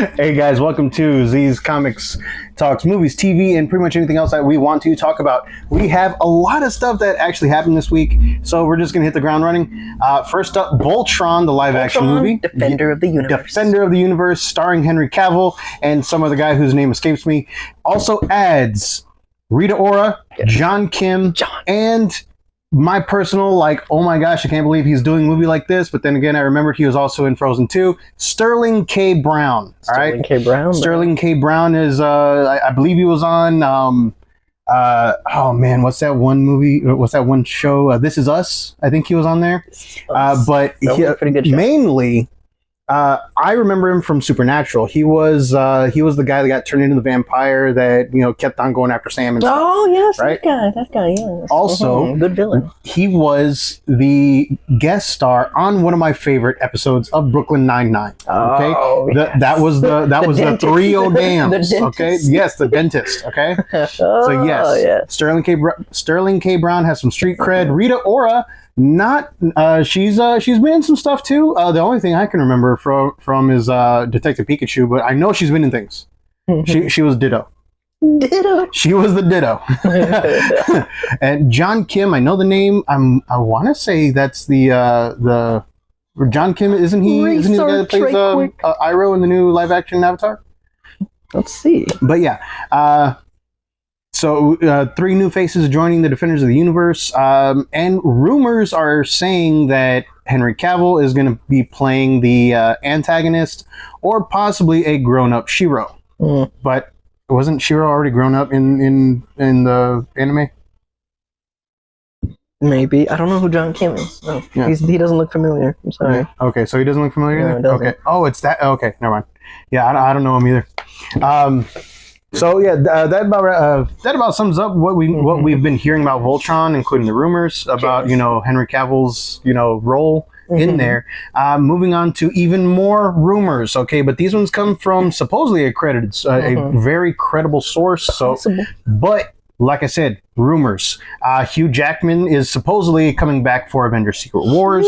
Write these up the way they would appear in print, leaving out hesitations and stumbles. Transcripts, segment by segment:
Hey guys, welcome to Z's Comics Talks Movies, TV, and pretty much anything else that we want to talk about. We have a lot of stuff that actually happened this week, so we're just going to hit the ground running. First up, Voltron, the live-action movie. Defender of the Universe. Defender of the Universe, starring Henry Cavill and some other guy whose name escapes me. Also adds Rita Ora, John Kim, and my personal, like, oh my gosh, I can't believe he's doing a movie like this. But then again, I remembered he was also in Frozen 2. Sterling K. Brown. Sterling K. Brown. Sterling K. Brown is, I believe he was on, oh man, what's that one movie? What's that one show? This Is Us. I think he was on there. But pretty good show. Mainly, I remember him from Supernatural. He was the guy that got turned into the vampire that, you know, kept on going after Sam and stuff. Oh yes, right? that guy, yes. Also, good villain. He was the guest star on one of my favorite episodes of Brooklyn Nine-Nine. Okay, yes. that was the dentist. Three O Dams. The Okay, yes, the dentist. Okay, so yes, Sterling K. Brown has some street cred. Rita Ora. Not she's been in some stuff too. The only thing I can remember from is Detective Pikachu, but I know she's been in things. She was Ditto. She was the Ditto. And John Kim, I know the name. I want to say that's the John Kim. Isn't he the guy that plays Iroh in the new live action Avatar? Let's see. But yeah. So, three new faces joining the Defenders of the Universe, and rumors are saying that Henry Cavill is going to be playing the antagonist, or possibly a grown-up Shiro. But wasn't Shiro already grown up in the anime? Maybe. I don't know who John Kim is. No, yeah. He doesn't look familiar. I'm sorry. Yeah. Okay, so he doesn't look familiar. No, okay. Oh, it's that. Okay, never mind. Yeah, I don't know him either. So yeah, that about sums up what we've been hearing about Voltron, including the rumors about Henry Cavill's role in there. Moving on to even more rumors. Okay, but these ones come from supposedly accredited, a very credible source. So, but like I said, rumors. Hugh Jackman is supposedly coming back for Avengers: Secret Wars.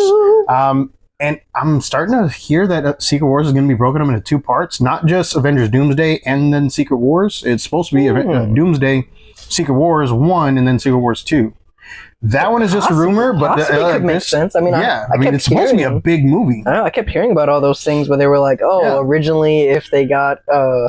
And I'm starting to hear that Secret Wars is going to be broken up into two parts, not just Avengers Doomsday and then Secret Wars. It's supposed to be Doomsday, Secret Wars 1, and then Secret Wars 2. That one is just a rumor, but it could make sense. I mean, yeah, I mean, it's supposed to be a big movie. I kept hearing about all those things where they were like, originally if they got, I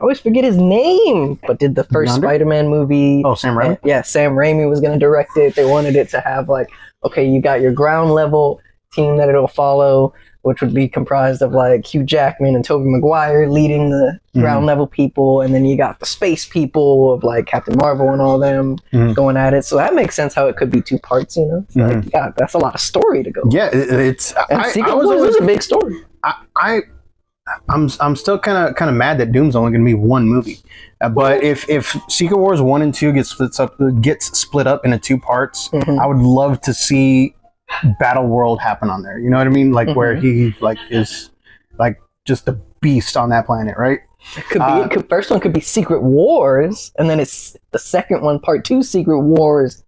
always forget his name, but did the first Spider-Man movie. Oh, Sam Raimi? Yeah, Sam Raimi was going to direct it. They wanted it to have like, okay, you got your ground level team that it'll follow, which would be comprised of like Hugh Jackman and Tobey Maguire leading the ground level people, and then you got the space people of like Captain Marvel and all them going at it. So that makes sense how it could be two parts, Like, yeah, that's a lot of story to go. Yeah, it's. Secret Wars is a big story. I'm still kind of mad that Doom's only going to be one movie, but if Secret Wars 1 and 2 gets split up into two parts, I would love to see Battle World happen on there. You know what I mean? Like where he like is like just a beast on that planet, right? It could be. First one could be Secret Wars, and then it's the second one, Part 2, Secret Wars,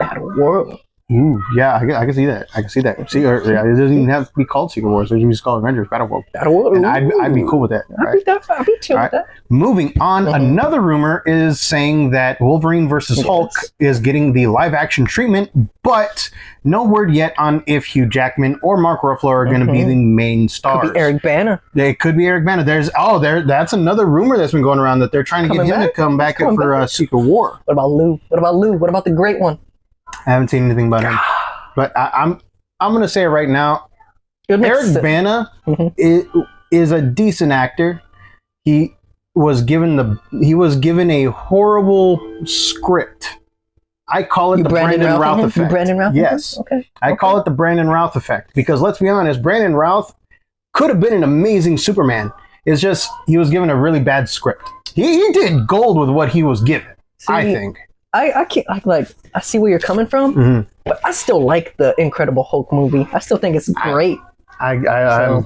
Battle World. Ooh, yeah, I can see that. I can see that. See, it doesn't even have to be called Secret Wars. It can just called Avengers Battle World. And I'd be cool with that. I'd be chill with that. Moving on, another rumor is saying that Wolverine versus Hulk is getting the live-action treatment, but no word yet on if Hugh Jackman or Mark Ruffalo are going to be the main stars. Could be Eric Bana. It could be Eric Bana. That's another rumor that's been going around that they're trying to get him to come back for Secret War. What about Lou? What about the great one? I haven't seen anything about him, but I'm going to say it right now. Eric Bana is a decent actor. He was given a horrible script. I call it the Brandon Routh effect. Brandon Routh? Yes. Okay. I call it the Brandon Routh effect because let's be honest, Brandon Routh could have been an amazing Superman. It's just he was given a really bad script. He did gold with what he was given. I think. I can't I see where you're coming from, but I still like the Incredible Hulk movie. I still think it's great. I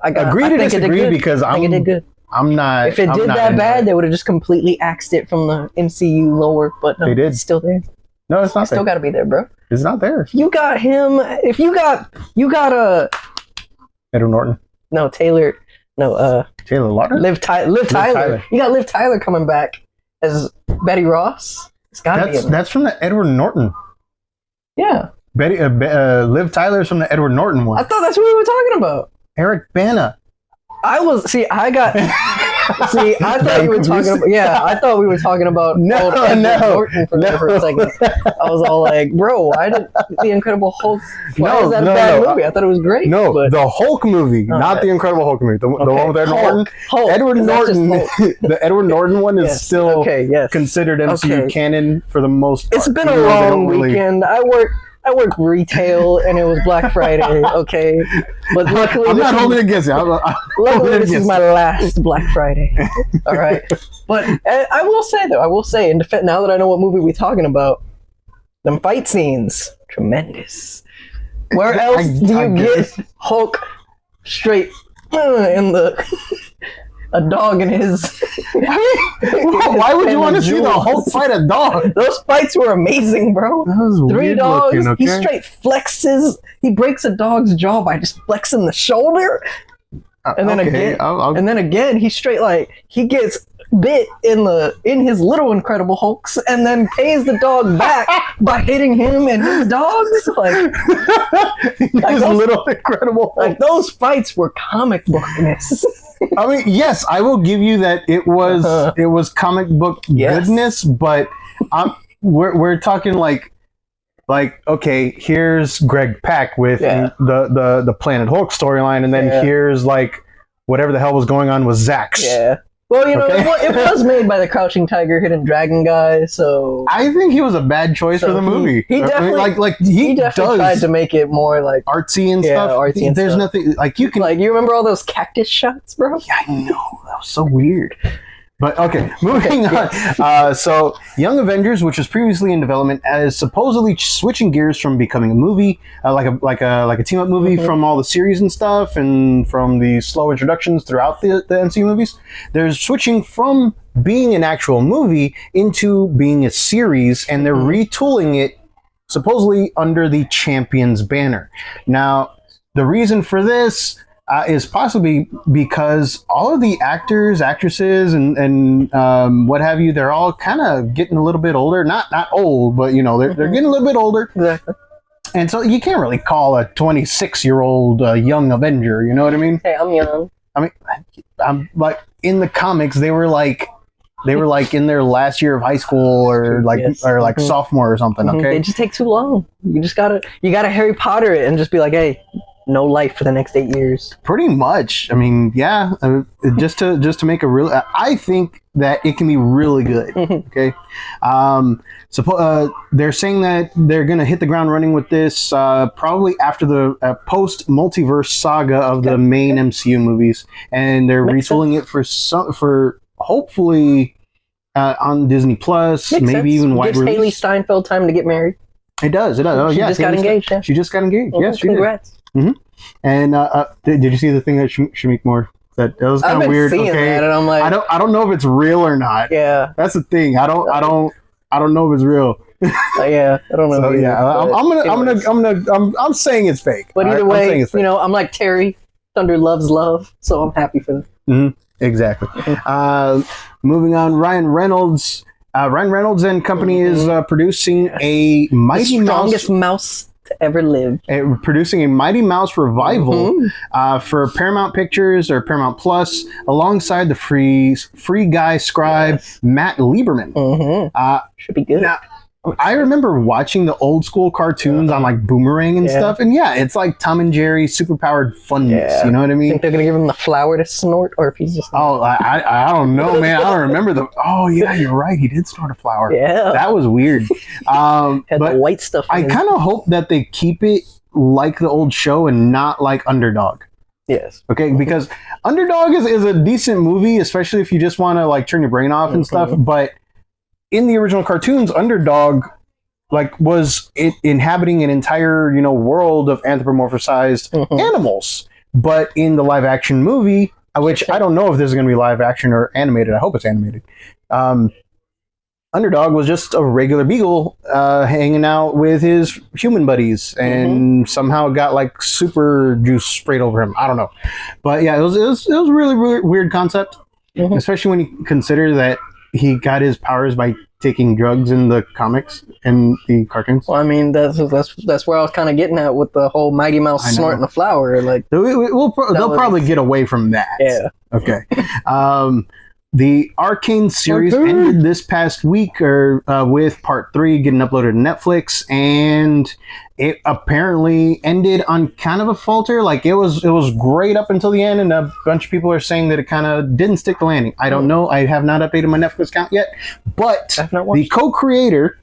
agree to disagree because I think it did good. I'm not. If it did that bad, they would have just completely axed it from the MCU lower. But no, it's still there. No, it's not. Still got to be there, bro. It's not there. You got him. If you got Edward Norton. No, Taylor. No, Taylor Lautner. Liv Tyler. Tyler. You got Liv Tyler coming back as Betty Ross. It's gotta be. That's from the Edward Norton. Yeah. Liv Tyler's from the Edward Norton I one. thought that's what we were talking about. Eric Bana. I thought you were talking about. Yeah, I thought we were talking about old Edward Norton for a second. I was all like, bro, why did The Incredible Hulk? Why is that a bad movie? I thought it was great. No, but, the Hulk movie, not the Incredible Hulk movie. The one with Edward Norton. Edward Norton. The Edward Norton one is still considered MCU canon for the most part. It's been a long weekend. I work retail, and it was Black Friday. Okay, but luckily I'm not holding it against you. Luckily, this is my last Black Friday. All right, but I will say though, in defense, now that I know what movie we're talking about, them fight scenes, tremendous. Where else do you get Hulk straight in the a dog in his? Why would you want to see the Hulk fight a dog? Those fights were amazing, bro. That was 3 dogs. Looking, okay? He straight flexes. He breaks a dog's jaw by just flexing the shoulder. And then again, he straight he gets bit in his little Incredible Hulks, and then pays the dog back by hitting him and his dogs. His little Incredible Hulk. Those fights were comic bookness. I mean, yes, I will give you that it was comic book goodness, but we're talking like okay, here's Greg Pak with the Planet Hulk storyline, and then here's whatever the hell was going on with Zax. Yeah. Well, it was made by the Crouching Tiger, Hidden Dragon guy, so I think he was a bad choice for the movie. He definitely he definitely tried to make it more artsy and stuff. Artsy and there's stuff. nothing you can you remember all those cactus shots, bro? Yeah, I know, that was so weird. But okay, moving on. So, Young Avengers, which was previously in development, is supposedly switching gears from becoming a movie, like a team up movie from all the series and stuff, and from the slow introductions throughout the MCU movies. They're switching from being an actual movie into being a series, and they're retooling it supposedly under the Champions banner. Now, the reason for this is possibly because all of the actors, actresses, and what have you, they're all kind of getting a little bit older. Not old, but they're getting a little bit older. Exactly. And so you can't really call a 26-year-old young Avenger. You know what I mean? Hey, I'm young. I mean, I'm in the comics, they were in their last year of high school or sophomore or something. Okay, they just take too long. You gotta Harry Potter it and just be like, hey, no life for the next 8 years. Pretty much. I mean, yeah. Just to make a real, I think that it can be really good. Okay. They're saying that they're gonna hit the ground running with this probably after the post multiverse saga of the main MCU movies, and they're retooling it for hopefully on Disney Plus, maybe even wide release. Gives Haley Steinfeld time to get married. It does. Oh, she just got engaged. She just got engaged. Yes, she congrats. Did. And did you see the thing that Shamik Moore? That was kind of weird. Seeing that, and I'm like, I don't know if it's real or not. Yeah, that's the thing. I don't know if it's real. Yeah, I don't know. So, I'm saying it's fake. But either way, I'm like Terry. Thunder loves love, so I'm happy for them. Exactly. Moving on, Ryan Reynolds and company is producing a Mighty strongest mouse to ever live. Producing a Mighty Mouse revival for Paramount Pictures or Paramount Plus, alongside the free guy scribe Matt Lieberman. Should be good. Now, I remember watching the old school cartoons on Boomerang and stuff, and it's like Tom and Jerry superpowered funness. You know what I mean? Think they're gonna give him the flower to snort, or if he's just I don't know, man. I don't remember the. Oh yeah, you're right. He did snort a flower. Yeah, that was weird. Had the white stuff. I kind of hope that they keep it like the old show and not like Underdog. Yes. Okay, because Underdog is a decent movie, especially if you just want to turn your brain off and stuff, but in the original cartoons, Underdog was it inhabiting an entire world of anthropomorphized animals. But in the live action movie, which I don't know if this is going to be live action or animated, I hope it's animated. Underdog was just a regular beagle hanging out with his human buddies, and somehow got like super juice sprayed over him. I don't know, but yeah, it was a really, really weird concept, especially when you consider that he got his powers by taking drugs in the comics and the cartoons. Well, I mean, that's where I was kind of getting at with the whole Mighty Mouse snorting a flower. Like, they'll probably get away from that. Yeah. Okay. The Arcane series ended this past week, with part 3 getting uploaded to Netflix, and it apparently ended on kind of a falter. Like it was great up until the end, and a bunch of people are saying that it kind of didn't stick the landing. I don't know. I have not updated my Netflix account yet, but the co-creator,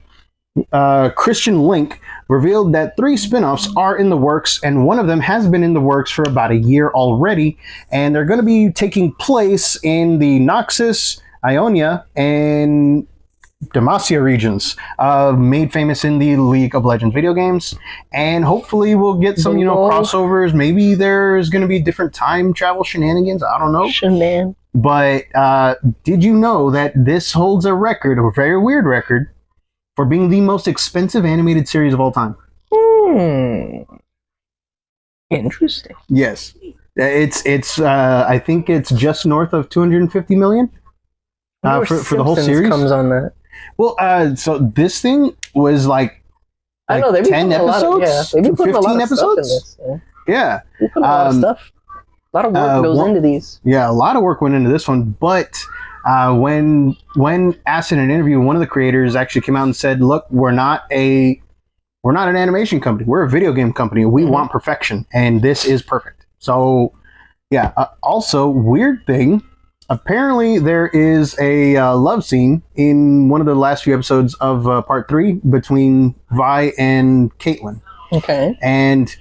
Christian Link, revealed that 3 spin-offs are in the works, and one of them has been in the works for about a year already, and they're going to be taking place in the Noxus, Ionia, and Demacia regions, made famous in the League of Legends video games, and hopefully we'll get some, crossovers. Maybe there's going to be different time travel shenanigans. I don't know. But did you know that this holds a record, a very weird record, for being the most expensive animated series of all time? Interesting. Yes, it's. I think it's just north of 250 million for the whole series. Comes on that. Well, so this thing was like I know, 10 episodes, they've been putting 15 a lot of episodes. Stuff in this, yeah. They put a lot of stuff. A lot of work goes into these. Yeah, a lot of work went into this one, but. When asked in an interview, one of the creators actually came out and said, "Look, we're not an animation company. We're a video game company. We want perfection, and this is perfect." So, yeah. Also, weird thing. Apparently, there is a love scene in one of the last few episodes of Part 3 between Vi and Caitlyn. Okay. And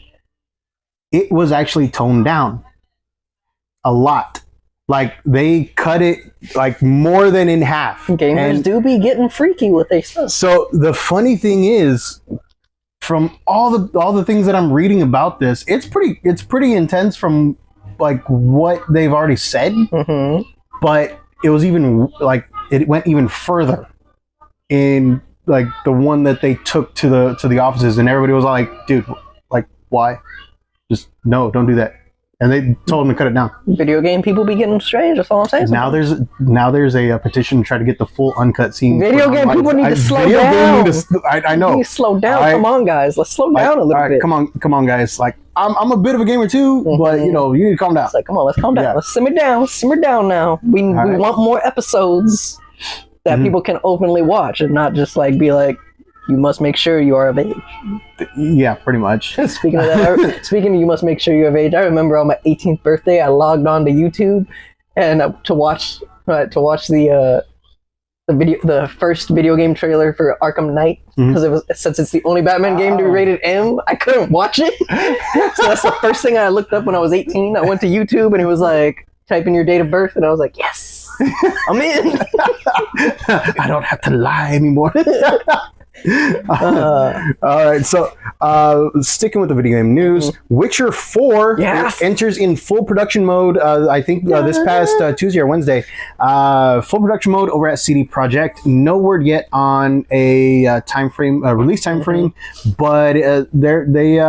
it was actually toned down a lot. Like, they cut it like more than in half. Gamers do be getting freaky with their stuff. So the funny thing is, from all the things that I'm reading about this, it's pretty intense from like what they've already said. But it was even like it went even further in like the one that they took to the offices, and everybody was like, "Dude, like why? Just no, don't do that." And they told him to cut it down. Video game people be getting strange. That's all I'm saying. Now there's a petition to try to get the full uncut scene. Video game people need to slow down. I know. You need to slow down. Come on, guys. Let's slow down a little bit. Come on, guys. Like I'm a bit of a gamer too, but you need to calm down. It's like, come on, let's calm down. Yeah. Let's simmer down. Simmer down now. We want more episodes that people can openly watch, and not just like be like, you must make sure you are of age. Yeah, pretty much. Speaking of that, speaking of you must make sure you're of age, I remember on my 18th birthday, I logged on to YouTube and to watch the first video game trailer for Arkham Knight, because since it's the only Batman game to be rated M, I couldn't watch it. So that's the first thing I looked up when I was 18. I went to YouTube and it was like, type in your date of birth, and I was like, yes, I'm in. I don't have to lie anymore. All right, so sticking with the video game news, Witcher 4 enters in full production mode. I think this past Tuesday or Wednesday, full production mode over at CD Projekt. No word yet on a time frame, release time frame, but they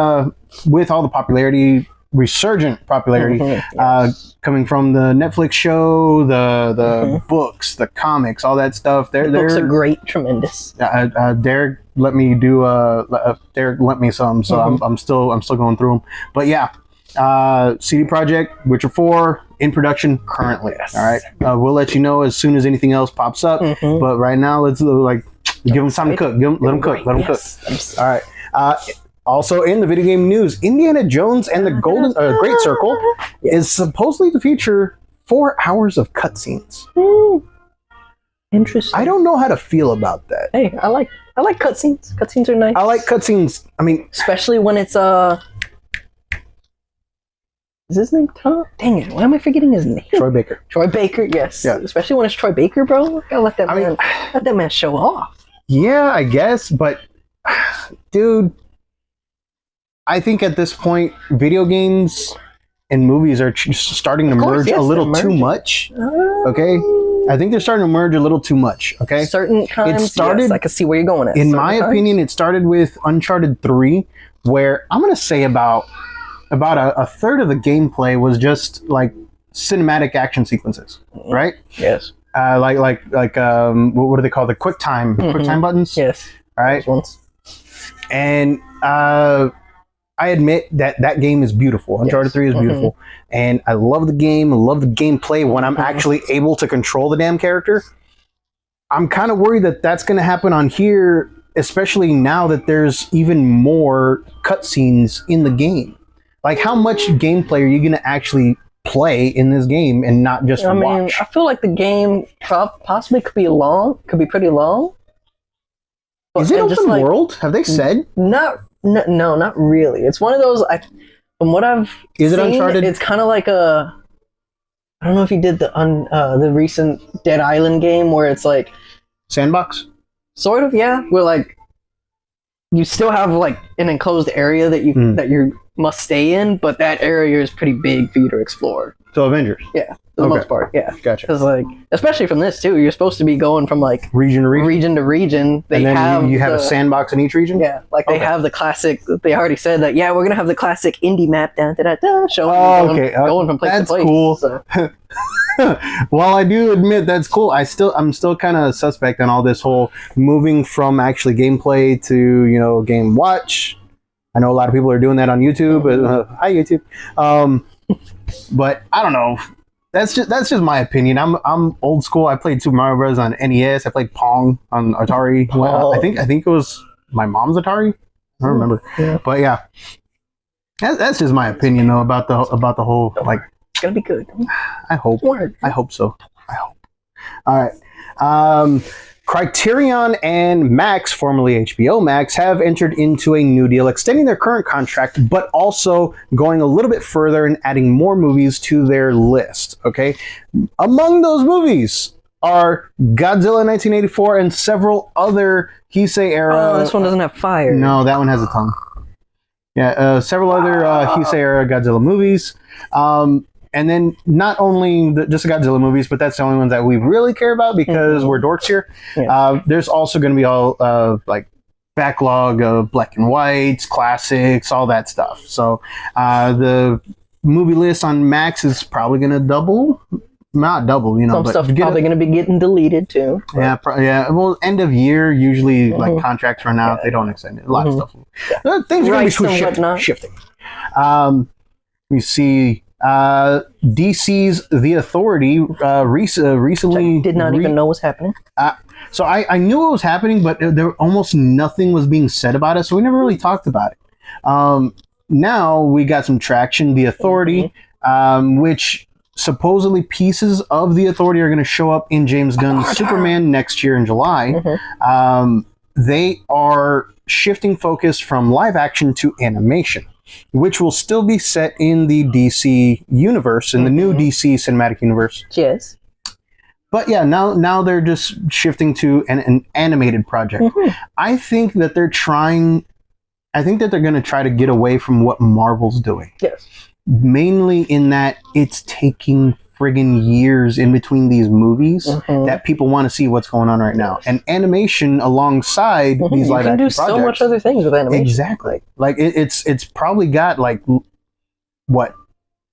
with all the resurgent popularity coming from the Netflix show, the books, the comics, all that stuff. The books are great, tremendous. Derek let me do Derek lent me some, so I'm still going through them. But yeah, CD Projekt, Witcher 4 in production currently. Yes. All right, we'll let you know as soon as anything else pops up. But right now, let's give them time to cook. Let them cook. All right. Also in the video game news, Indiana Jones and the Great Circle is supposedly to feature 4 hours of cutscenes. Interesting. I don't know how to feel about that. Hey, I like cutscenes. Cutscenes are nice. I like cutscenes. I mean, especially when it's is his name Tom? Dang it! Why am I forgetting his name? Troy Baker. Troy Baker. Yes. Yeah. Especially when it's Troy Baker, bro. Gotta let that man show off. Yeah, I guess, but dude, I think at this point, video games and movies are starting to merge a little too much. Okay, I think they're starting to merge a little too much. Okay, Certain times, it started. yes, I can see where you're going at. In Certain my times? opinion, it started with Uncharted 3, where I'm gonna say about a third of the gameplay was just like cinematic action sequences, right? Yes. Like what do they call the quick time buttons? Yes. All right. Those ones. And I admit that game is beautiful. Uncharted 3 is beautiful. And I love the game. I love the gameplay when I'm actually able to control the damn character. I'm kind of worried that that's going to happen on here, especially now that there's even more cutscenes in the game. Like, how much gameplay are you going to actually play in this game and not just watch? I feel like the game possibly could be pretty long. Is it open world? Have they said? No, not really. It's one of those. From what I've Is it seen, Uncharted? It's kind of like a. I don't know if you did the recent Dead Island game where it's like Sandbox? sort of, yeah. Where like you still have like an enclosed area that you must stay in, but that area is pretty big for you to explore. So Avengers. Yeah, for the most part, yeah. Gotcha. Because like, especially from this too, you're supposed to be going from like Region to region. region to region. They And then have you have a sandbox in each region? Yeah, like they have the classic. They already said that. Yeah, we're gonna have the classic indie map down showing going from place to place. Cool. So. While I do admit that's cool, I'm still kind of suspect on all this whole moving from actually gameplay to game watch. I know a lot of people are doing that on YouTube. Hi YouTube. But I don't know. That's just my opinion. I'm old school. I played Super Mario Bros. On NES. I played Pong on Atari. Well, I think it was my mom's Atari. I don't remember. Yeah. But yeah, that's just my opinion though about the whole like. It's gonna be good. I hope. Word. I hope so. I hope. All right. Criterion and Max, formerly HBO Max, have entered into a new deal, extending their current contract, but also going a little bit further and adding more movies to their list. Okay, among those movies are Godzilla 1984 and several other Heisei era. Oh, this one doesn't have fire. No, that one has a tongue. Yeah, several other Heisei era Godzilla movies. And then not only just the Godzilla movies, but that's the only ones that we really care about because we're dorks here. Yeah. There's also going to be all like backlog of black and whites, classics, all that stuff. So the movie list on Max is probably going to double. Not double, Some but stuff's probably going to be getting deleted too. Yeah, yeah. Well, end of year usually like contracts run out. They don't extend it. A lot of stuff. Things are going to be shifting. We see. DC's The Authority recently I did not even know what's happening. So I knew it was happening, but there almost nothing was being said about it, so we never really talked about it. Now we got some traction. The Authority, which supposedly pieces of The Authority are going to show up in James Gunn's Superman next year in July. They are shifting focus from live action to animation, which will still be set in the DC universe, in the new DC cinematic universe. Yes. But yeah, now they're just shifting to an animated project. I think that they're going to try to get away from what Marvel's doing. Yes. Mainly in that it's taking friggin' years in between these movies that people want to see what's going on right now. And animation alongside these live action projects. You can do so much other things with animation. Exactly. Like it's probably got like what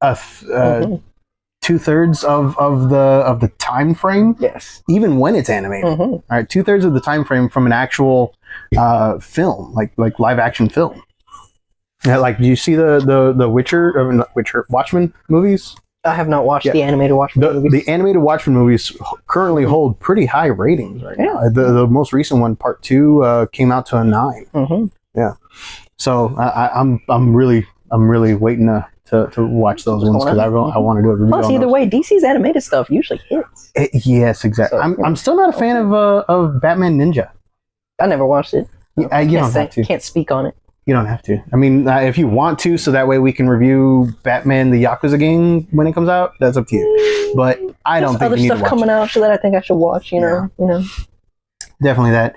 2/3 of the time frame. Yes. Even when it's animated. All right, 2/3 of the time frame from an actual film, like live action film. Yeah, like do you see the Witcher Watchmen movies? I have not watched the animated Watchmen movies. The animated Watchmen movies currently hold pretty high ratings right now. The most recent one, Part 2, came out to a 9. Yeah. So I'm really waiting to watch those ones because I want to do a review. Plus, either way, DC's animated stuff usually hits. Yes, exactly. So, I'm still not a fan of Batman Ninja. I never watched it. You don't have to. Can't speak on it. You don't have to. I mean, if you want to, so that way we can review Batman the Yakuza game when it comes out. That's up to you. But I don't think you need to watch other stuff coming out that I think I should watch. You know. Definitely that.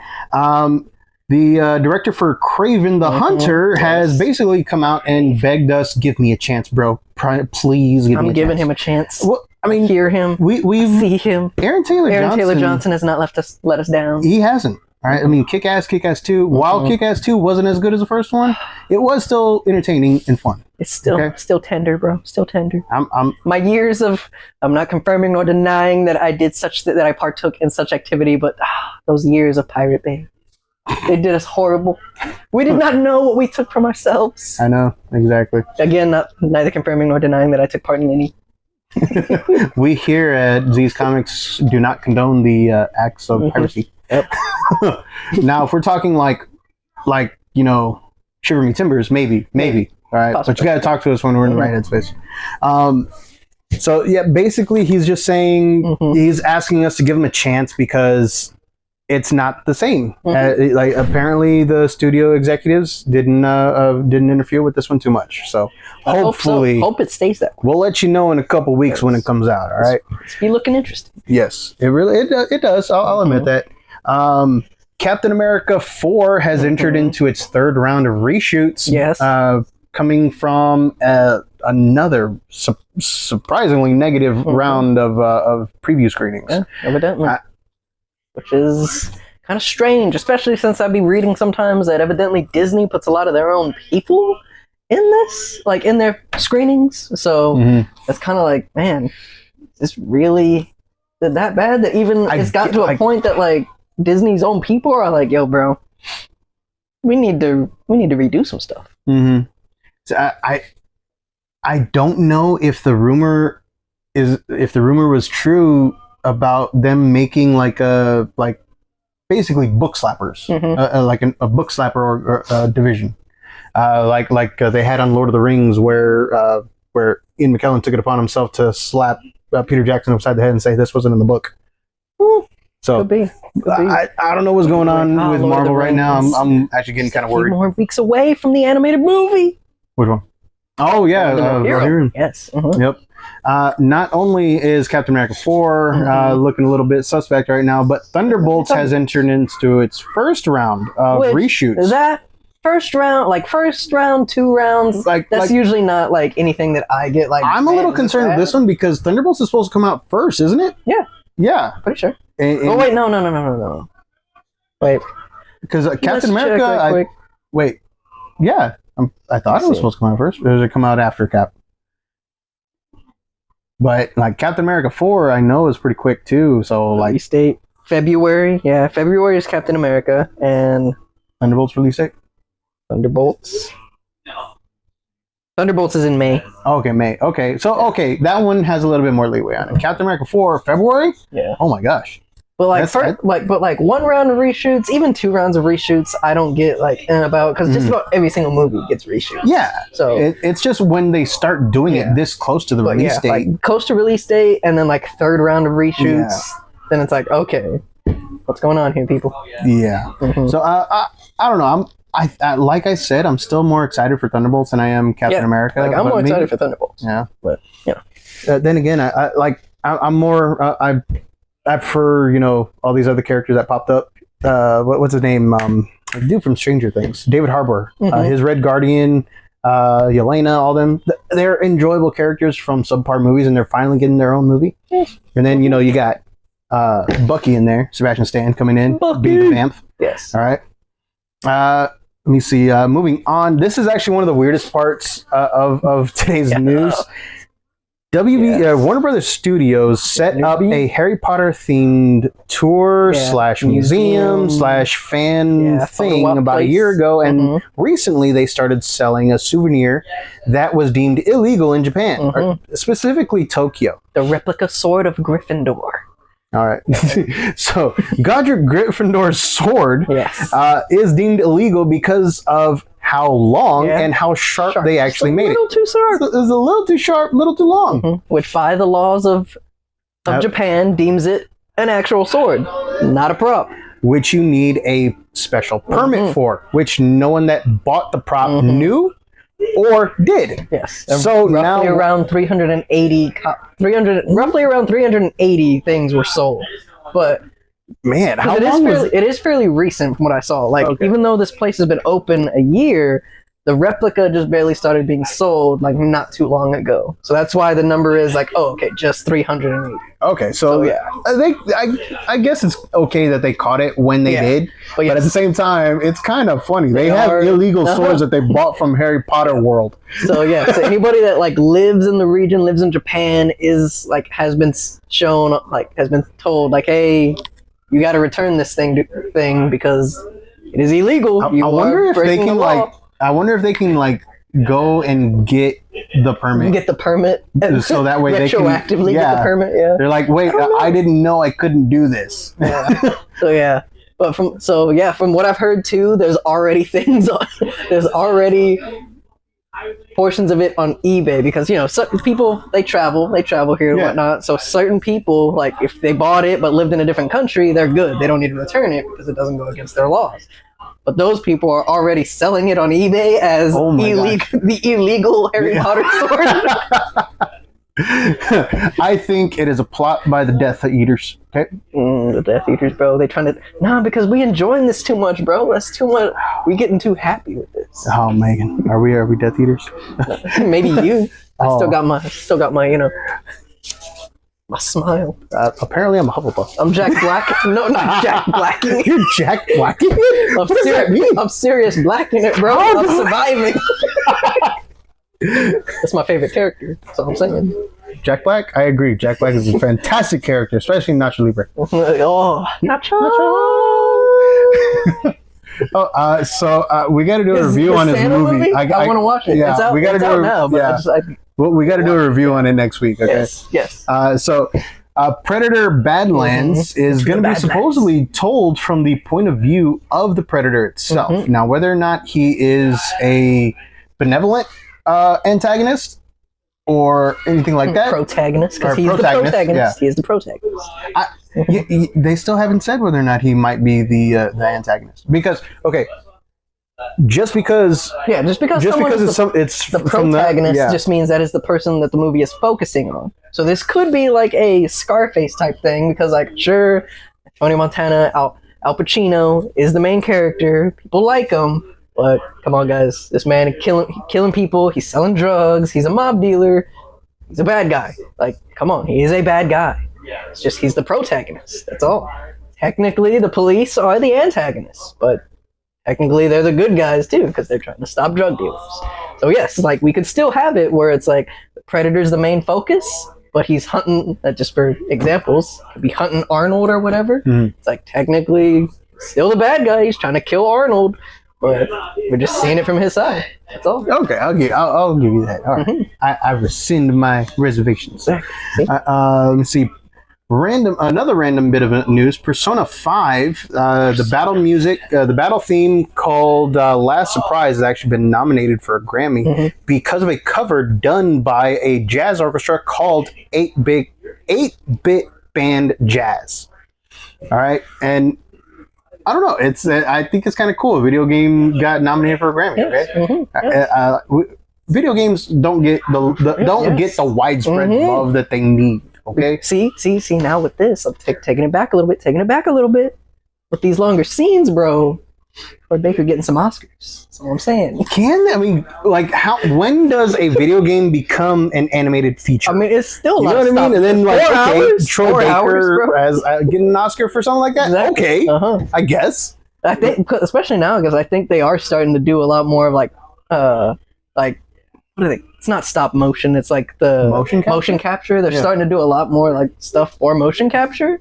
The director for Kraven the Hunter has basically come out and begged us, "Give me a chance, bro. Please give me a chance." I'm giving him a chance. Well, I mean, hear him, we see him. Aaron Taylor Johnson has not let us down. He hasn't. All right. I mean, Kick-Ass 2. While Kick-Ass 2 wasn't as good as the first one, it was still entertaining and fun. It's still tender, bro. Still tender. I'm My years of I'm not confirming nor denying that I did that I partook in such activity, but those years of Pirate Bay, they did us horrible. We did not know what we took from ourselves. I know exactly. Again, neither confirming nor denying that I took part in any. We here at Z's Comics do not condone the acts of piracy. Yep. Now, if we're talking like Shiver Me Timbers, maybe, all right. Possibly. But you got to talk to us when we're in the right headspace. So yeah, basically, he's just saying he's asking us to give him a chance because it's not the same. Like apparently, the studio executives didn't interfere with this one too much. So hopefully, hope it stays that way. We'll let you know in a couple weeks when it comes out. All right. It's be looking interesting. Yes, it does. I'll admit that. Captain America 4 has entered into its third round of reshoots. Yes. Coming from another surprisingly negative round of preview screenings. Yeah, evidently. Which is kind of strange, especially since I'd be reading sometimes that evidently Disney puts a lot of their own people in this, like in their screenings. So that's kind of like, man, is this really that bad that even it's got to a point that like Disney's own people are like, yo, bro, we need to redo some stuff. So I don't know if the rumor was true about them making basically book slappers, like a book slapper or division, like they had on Lord of the Rings, where Ian McKellen took it upon himself to slap Peter Jackson upside the head and say this wasn't in the book. So Could be. I don't know what's going on with Lord Marvel right now. I'm actually getting kind of worried. More weeks away from the animated movie. Which one? Oh yeah, Hero. Yes. Yep. Not only is Captain America 4 looking a little bit suspect right now, but Thunderbolts has entered into its first round of reshoots. That first round, 2 rounds, that's usually not like anything that I get. Like, I'm a little concerned with this one because Thunderbolts is supposed to come out first, isn't it? Yeah. Yeah. Pretty sure. Oh wait, no. Wait. Because Captain America, wait. Yeah. I thought it was supposed to come out first, or does it come out after Cap? But like Captain America 4, I know is pretty quick too. So like release date February. Yeah, February is Captain America, and Thunderbolts release date. Thunderbolts is in May. Okay, May. Okay, so that one has a little bit more leeway on it. Captain America 4, February. Yeah. Oh my gosh. But like 1 round of reshoots, even 2 rounds of reshoots, I don't get about because just about every single movie gets reshoots. Yeah. So it's just when they start doing it this close to the release date, like close to release date, and then like 3rd round of reshoots, then it's like, okay, what's going on here, people? Yeah. So I don't know. I like I said, I'm still more excited for Thunderbolts than I am Captain America. Like I'm more excited for Thunderbolts. Yeah. But then again, I'm more I prefer, all these other characters that popped up. What's his name? The dude from Stranger Things, David Harbour. His Red Guardian, Yelena, all them. They're enjoyable characters from subpar movies, and they're finally getting their own movie. And then, you got Bucky in there, Sebastian Stan coming in, being the vamp. Yes. All right. Let me see. Moving on. This is actually one of the weirdest parts of today's news. Warner Brothers Studios set up a Harry Potter themed tour / museum / fan thing about a year ago, and recently they started selling a souvenir that was deemed illegal in Japan, or specifically Tokyo. The replica sword of Gryffindor. All right. So Godric Gryffindor's sword is deemed illegal because of how long and how sharp they actually made it. A little too sharp. It was a little too sharp, a little too long. Which by the laws of Japan deems it an actual sword, not a prop. Which you need a special permit for, which no one that bought the prop knew or did. Yes. So roughly around 380 things were sold. But man, how it long is fairly recent from what I saw. Like even though this place has been open a year, the replica just barely started being sold like not too long ago. So that's why the number is like, oh, okay, just 380. Okay, so yeah. I guess it's okay that they caught it when they did, but at the same time, it's kind of funny. They have illegal swords that they bought from Harry Potter world. So yeah, so anybody that like lives in the region, lives in Japan, is like has been shown, like has been told, like, hey, you got to return this thing because it is illegal. I wonder if they can like go and get the permit. Get the permit, so that way retroactively get the permit. Yeah, they're like, wait, I didn't know I couldn't do this. Yeah. But from what I've heard too, there's already there's already portions of it on eBay because certain people they travel here and whatnot. So certain people, like if they bought it but lived in a different country, they're good. They don't need to return it because it doesn't go against their laws. But those people are already selling it on eBay as the illegal Harry Potter sword. I think it is a plot by the Death Eaters. Okay, the Death Eaters, bro. They trying to because we enjoying this too much, bro. That's too much. We getting too happy with this. Oh, Megan, are we Death Eaters? Maybe you. I still got my my smile. Apparently, I'm a Hufflepuff. I'm Jack Black. No, not Jack Blacking. You're Jack Blacking? What does that mean? I'm serious blacking it, bro. I'm surviving. That's my favorite character. That's all I'm saying. Jack Black? I agree. Jack Black is a fantastic character, especially Nacho Libre. Oh, Nacho! So we got to do a review on this movie. I want to watch it. Yeah, it's out, we got to do out now, but we got to do a review on it next week. Okay. Yes. So Predator Badlands is going to be supposedly told from the point of view of the Predator itself. Now, whether or not he is a benevolent antagonist or anything like that, protagonist, because he's the protagonist. Yeah. He is the protagonist. They still haven't said whether or not he might be the antagonist, because just because it's the protagonist just means that is the person that the movie is focusing on. So this could be like a Scarface type thing, because like sure, Tony Montana, Al Pacino is the main character. People like him. But come on, guys, this man killing people. He's selling drugs. He's a mob dealer. He's a bad guy. Like, come on, he is a bad guy. It's just he's the protagonist. That's all. Technically, the police are the antagonists, but technically they're the good guys too because they're trying to stop drug dealers. So yes, like we could still have it where it's like the Predator's the main focus, but he's hunting. Just for examples, could be hunting Arnold or whatever. It's like technically still the bad guy. He's trying to kill Arnold. But we're just seeing it from his side. That's all. Okay, I'll give you that. All right. I rescind my reservations. Let me see. Another random bit of news. Persona 5, the battle music, the battle theme called Last Surprise has actually been nominated for a Grammy because of a cover done by a jazz orchestra called 8-Bit Band Jazz. All right, and I don't know. I think it's kind of cool. A video game got nominated for a Grammy. Okay, video games don't get the widespread love that they need. Okay. See. Now with this, I'm taking it back a little bit. With these longer scenes, bro. Lord Baker getting some Oscars. That's all I'm saying. When does a video game become an animated feature? I mean, it's still you know what I mean. And then Troy Baker getting an Oscar for something like that. Exactly. Okay, I guess. I think, especially now, because I think they are starting to do a lot more of like what are they? It's not stop motion. It's like the motion capture. They're starting to do a lot more like stuff for motion capture.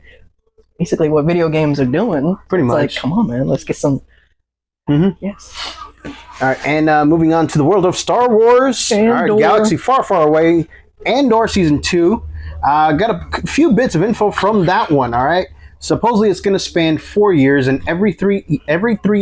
Basically, what video games are doing. Pretty much. Like, come on, man. Let's get some. Yes. All right, and moving on to the world of Star Wars. Andor. All right, Galaxy Far, Far Away. Andor Season 2. Got a few bits of info from that one, all right? Supposedly it's going to span 4 years, and every three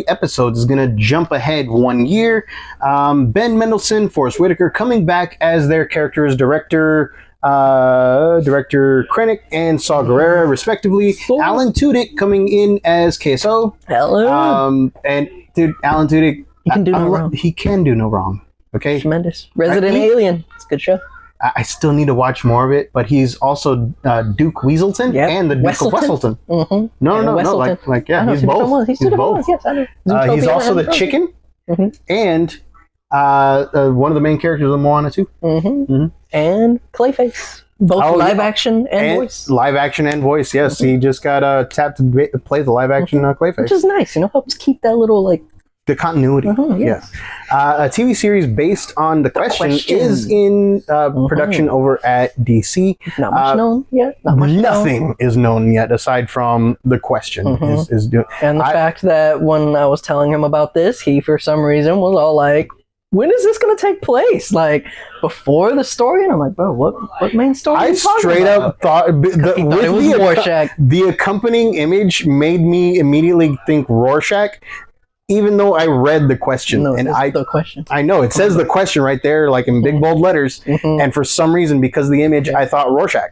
episodes is going to jump ahead 1 year. Ben Mendelsohn, Forrest Whitaker coming back as their characters, director Krennic and Saw Gerrera, respectively. Alan Tudyk coming in as KSO. Hello. And dude, Alan Tudyk, he can do no wrong. He can do no wrong. Okay. Tremendous. Resident Alien. It's a good show. I still need to watch more of it, but he's also Duke Weaselton and the Duke of Weselton. No, like he's both. He's both. Yes, I know. He's also the chicken, and One of the main characters of Moana too. And Clayface, both live action and voice. Live action and voice. Yes, he just got tapped to play the live action Clayface, which is nice. Helps keep that little like the continuity. Yes. A TV series based on the question is in production over at DC. Not much known yet. Nothing is known yet aside from the question is doing. And the fact that when I was telling him about this, he for some reason was all like, when is this going to take place? Like before the story? And I'm like, bro, what main story? I straight up thought, it was Rorschach. The accompanying image made me immediately think Rorschach. Even though I read the question, the question. I know it says the question right there, like in big bold letters, and for some reason, because of the image, I thought Rorschach.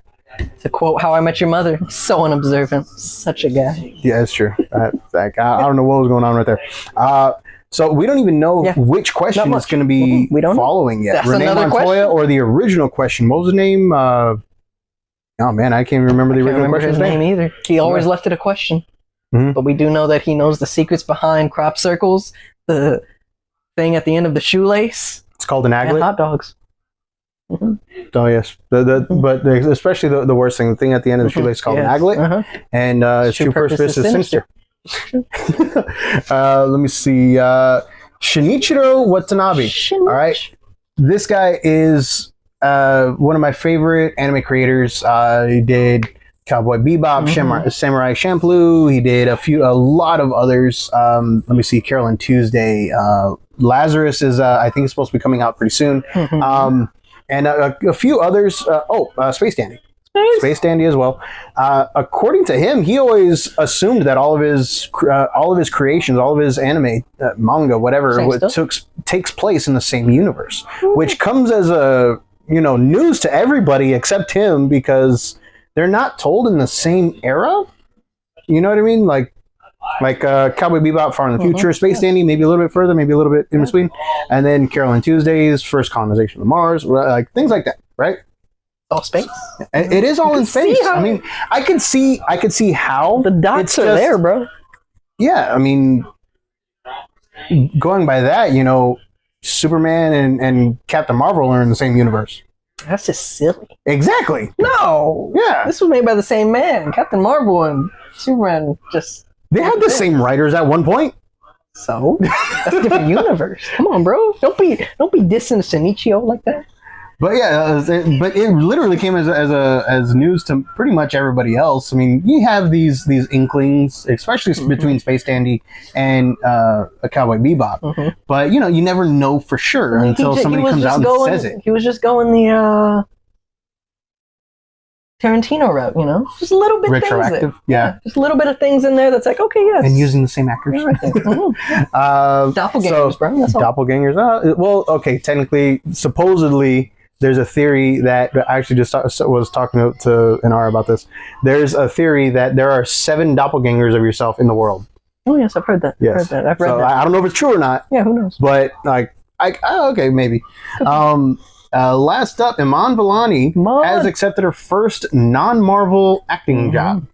To quote How I Met Your Mother, so unobservant, such a guy. Yeah, that's true. I don't know what was going on right there. So we don't even know which question is going to be following yet. That's Renee Montoya question. Or the original question. What was the name? Oh man, I can't remember the original question's name either. He always left it a question. But we do know that he knows the secrets behind crop circles, the thing at the end of the shoelace. It's called an aglet. And hot dogs. Oh yes, but especially the worst thing, the thing at the end of the shoelace is called an aglet, and its true purpose is sinister. Let me see. Shinichiro Watanabe. All right, this guy is one of my favorite anime creators. He did Cowboy Bebop, Samurai Champloo. He did a lot of others. Let me see, Carol and Tuesday. Lazarus is, I think, it's supposed to be coming out pretty soon. And a few others. Space Dandy. Space Dandy as well. According to him, he always assumed that all of his creations, all of his anime, manga, whatever, takes place in the same universe, which comes as a news to everybody except him, because they're not told in the same era. You know what I mean? Like Cowboy Bebop, Far in the Future, Space Dandy, maybe a little bit further, maybe a little bit in between, and then Carol and Tuesdays, First Colonization of Mars, like things like that, right? All space. It is all in space. I mean, I could see how the dots are there, bro. Yeah, I mean, going by that, Superman and Captain Marvel are in the same universe. That's just silly. Exactly. No. Yeah. This was made by the same man. Captain Marvel and Superman just... They had the same writers at one point. So? That's a different universe. Come on, bro. Don't be dissing Shinichiro like that. But yeah, but it literally came as news to pretty much everybody else. I mean, you have these inklings, especially between Space Dandy and a Cowboy Bebop. But you never know for sure until somebody comes out and says it. He was just going the Tarantino route, just a little bit retroactive. Things yeah, just a little bit of things in there that's like, okay, yes, and using the same actors. Doppelgangers, bro. That's all. Doppelgangers. Well, okay, technically, supposedly. There's a theory that I actually just was talking to Inara about this. There's a theory that there are 7 doppelgangers of yourself in the world. Oh yes, I've heard that. Yes. I've read that. I don't know if it's true or not. Yeah, who knows? But okay, maybe. Last up, Iman Vellani has accepted her first non-Marvel acting job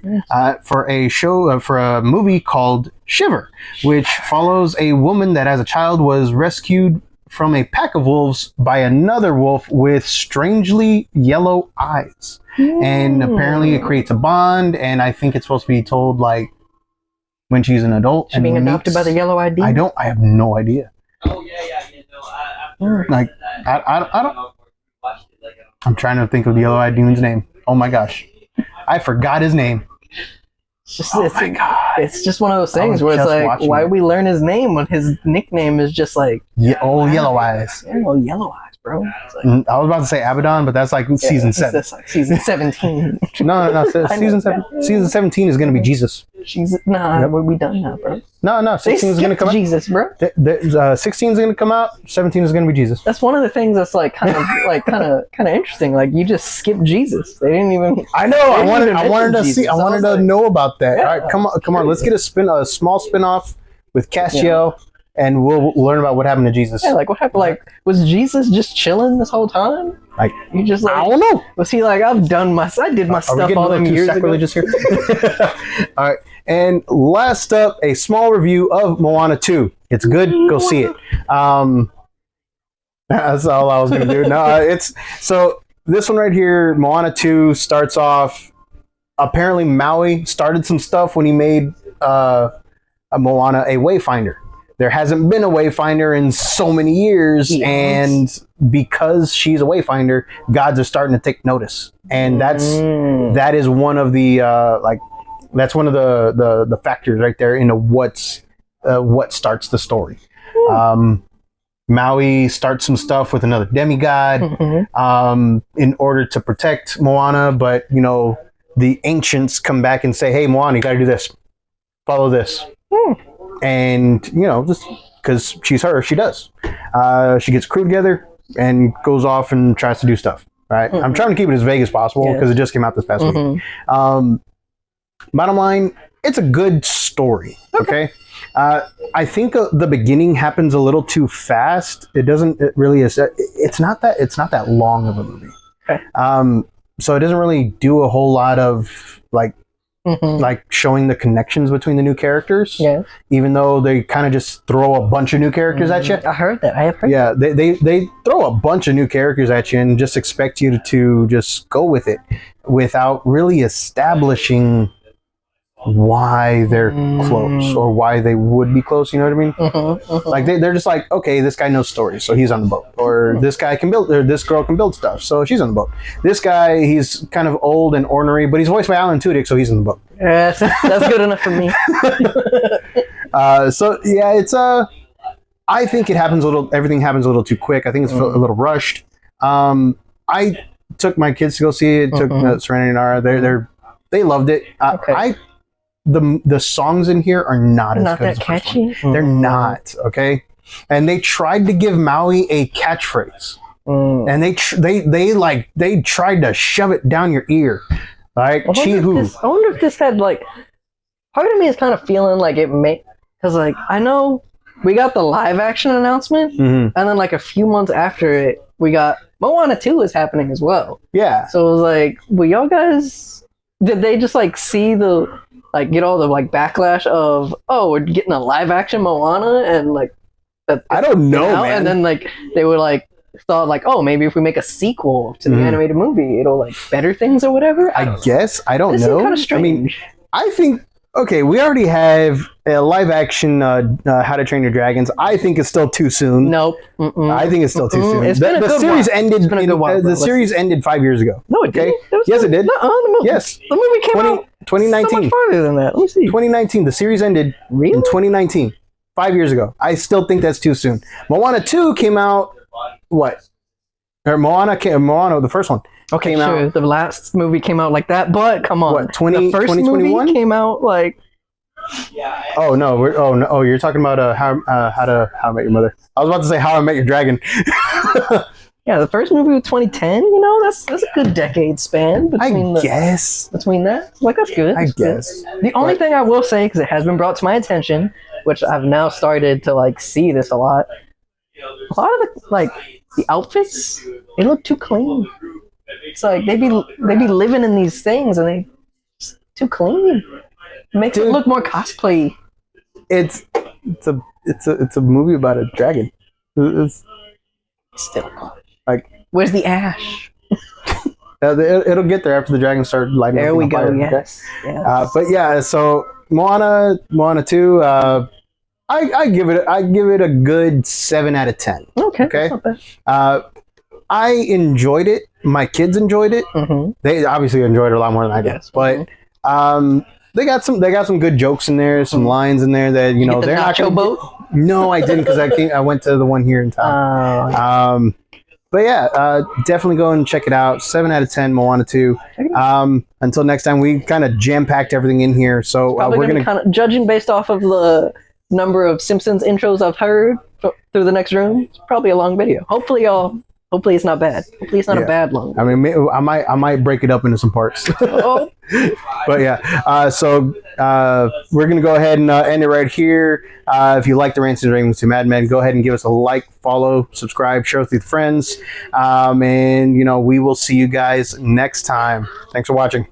for a show for a movie called Shiver, which follows a woman that as a child was rescued from a pack of wolves by another wolf with strangely yellow eyes. And apparently it creates a bond, and I think it's supposed to be told like when she's an adult. She's being adopted by the yellow-eyed demon? I have no idea. Oh yeah. Like I don't. I'm trying to think of the yellow-eyed demon's name. Oh my gosh, I forgot his name. My God. It's just one of those things where it's like, why we learn his name when his nickname is just like... Yellow Eyes. Yeah, Yellow Eyes, bro. Like, I was about to say Abaddon, but that's like season 7. That's like season 17. No. Season 17 is going to be Jesus. We're done now, bro. No, 16 is going to come out. Jesus, bro. 16 is going to come out. 17 is going to be Jesus. That's one of the things that's like kind of interesting. Like you just skipped Jesus. They didn't even. I know. I wanted to see. I wanted to know about that. Yeah, all right, come on. Let's get a small spin-off with Castiel. Yeah. And we'll learn about what happened to Jesus. Yeah, like what happened? Like, was Jesus just chilling this whole time? Like, you just like, I don't know. Was he like, I did my stuff all them years ago? Just here? All right. And last up, a small review of Moana 2. It's good. Go see it. That's all I was gonna do. No, it's so this one right here, Moana 2 starts off. Apparently, Maui started some stuff when he made a Moana a wayfinder. There hasn't been a wayfinder in so many years, and because she's a wayfinder, gods are starting to take notice, and that is one of the that's one of the factors right there into what starts the story. Maui starts some stuff with another demigod in order to protect Moana, but the ancients come back and say, "Hey, Moana, you got to do this, follow this," and just because she's her, she does. She gets a crew together and goes off and tries to do stuff. Right? I'm trying to keep it as vague as possible because it just came out this past week. Bottom line, it's a good story. Okay. I think the beginning happens a little too fast. It doesn't. It really is. It's not that long of a movie. Okay. So it doesn't really do a whole lot of like showing the connections between the new characters. Yeah. Even though they kind of just throw a bunch of new characters at you. I heard that. I have heard. Yeah. They throw a bunch of new characters at you and just expect you to just go with it without really establishing why they're close or why they would be close. You know what I mean? Like they're just like, okay, this guy knows stories, so he's on the boat, or this guy can build, or this girl can build stuff, so she's on the boat. This guy, he's kind of old and ornery, but he's voiced by Alan Tudyk, so he's on the boat. Yes, that's good enough for me. So yeah, it's I think everything happens a little too quick. I think it's a little rushed. I took my kids to go see it. Took Serenity and Nara. They loved it. Okay. The songs in here are not as good as that catchy. They're not, okay? And they tried to give Maui a catchphrase. And they tried to shove it down your ear. Like, Chihu. I wonder if this had like, part of me is kind of feeling like it may, because like I know we got the live action announcement, and then like a few months after it, we got Moana 2 is happening as well. Yeah. So it was like, well, y'all guys, did they just like see the get all the like backlash of, oh, we're getting a live action Moana, and like that? I don't know, man. And then like they were like thought like, oh, maybe if we make a sequel to the animated movie, it'll like better things or whatever. I guess I don't know. Kind of strange. I mean, I think okay, we already have a live action How to Train Your Dragons. I think it's still too soon. Nope. I think it's still too soon. It's been a good series while. ended. It's been a good while, the series ended 5 years ago. No, it didn't. Yes, it did. Yes. The movie came out 2019. so much farther than that. Let me see. 2019. The series ended Really? in 2019. 5 years ago. I still think that's too soon. Moana 2 came out what? Or Moana, the first one. Okay, came sure. out. The last movie came out like that, but come on. What, the first 2021? movie came out like. Oh no! Oh, you're talking about How I Met Your Mother. I was about to say How I Met Your Dragon. Yeah, the first movie was 2010. You know, that's a good decade span between between that. Like that's good. I guess. Good. The only thing I will say, because it has been brought to my attention, which I've now started to like see this a lot of the outfits, they look too clean. It's like they be living in these things and they too clean. It makes it look more cosplay. It's a movie about a dragon. It's still like, where's the ash? It'll get there after the dragons start lighting up. There we go. Fire, yes. okay? Yes. But yeah, so Moana 2. I give it a good 7 out of 10. Okay. Okay. That's not bad. I enjoyed it. My kids enjoyed it. They obviously enjoyed it a lot more than I did. Yes. But they got some good jokes in there, some lines in there that they're not gonna boat. No, I didn't, because I went to the one here in town. But yeah, definitely go and check it out. 7 out of 10, Moana 2. Until next time, we kind of jam-packed everything in here. So we're going to kind of, judging based off of the number of Simpsons intros I've heard through the next room, it's probably a long video. Hopefully it's not bad. Hopefully it's not a bad long video. I mean, I might break it up into some parts. Oh. But yeah, so we're going to go ahead and end it right here. If you like the Rants and Ravings to Mad Men, go ahead and give us a like, follow, subscribe, share with your friends. And, we will see you guys next time. Thanks for watching.